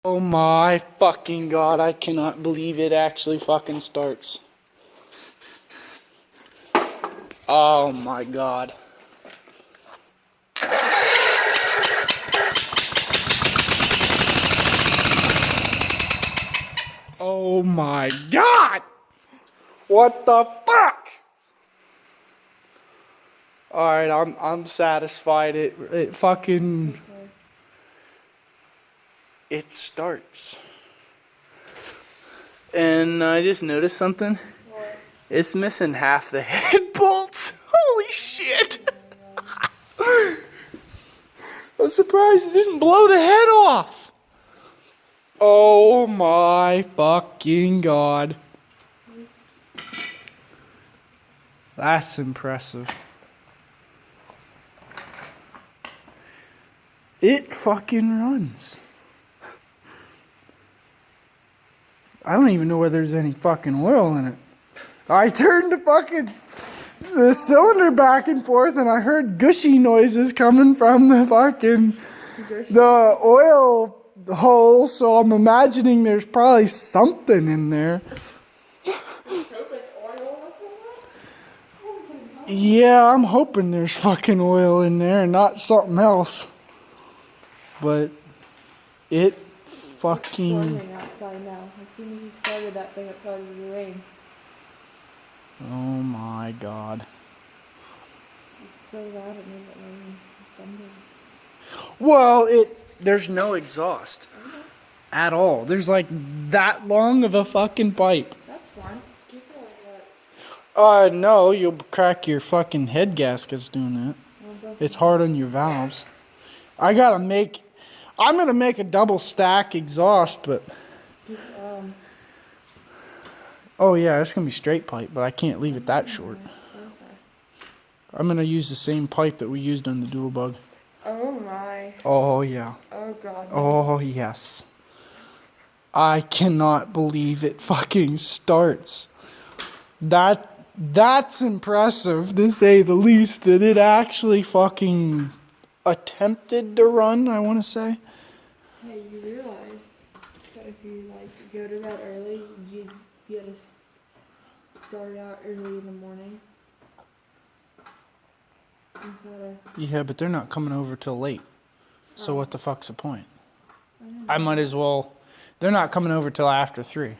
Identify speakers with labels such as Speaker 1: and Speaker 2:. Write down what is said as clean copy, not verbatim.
Speaker 1: Oh my fucking god, I cannot believe it actually fucking starts. Oh my god. Oh my god! What the fuck? Alright, I'm satisfied. It fucking it starts. And I just noticed something.
Speaker 2: What?
Speaker 1: It's missing half the head bolts. Holy shit! I'm surprised it didn't blow the head off. Oh my fucking god. That's impressive. It fucking runs. I don't even know whether there's any fucking oil in it. I turned the cylinder back and forth and I heard gushy noises coming from the oil hole, so I'm imagining there's probably something in there. Yeah, I'm hoping there's fucking oil in there and not something else. But it fucking...
Speaker 2: It's storming outside now. As soon as you started that thing, it started to rain.
Speaker 1: Oh my god.
Speaker 2: It's so loud it made it rain. Thunder.
Speaker 1: Well, there's no exhaust at all. There's like that long of a fucking pipe.
Speaker 2: That's fine. Keep it like that.
Speaker 1: No, you'll crack your fucking head gaskets doing that.
Speaker 2: Well,
Speaker 1: It's hard on your valves. I'm gonna make a double stack exhaust, but oh yeah, it's gonna be straight pipe, but I can't leave it that short.
Speaker 2: Okay.
Speaker 1: I'm gonna use the same pipe that we used on the dual bug.
Speaker 2: Oh my.
Speaker 1: Oh yeah.
Speaker 2: Oh god.
Speaker 1: Oh yes. I cannot believe it fucking starts. That's impressive, to say the least, that it actually fucking attempted to run, I want to say.
Speaker 2: Hey, you realize that if you like go to that early, you gotta start out early in the morning instead of...
Speaker 1: Yeah, but they're not coming over till late. So what the fuck's the point?
Speaker 2: I don't know.
Speaker 1: I might as well... They're not coming over till after 3.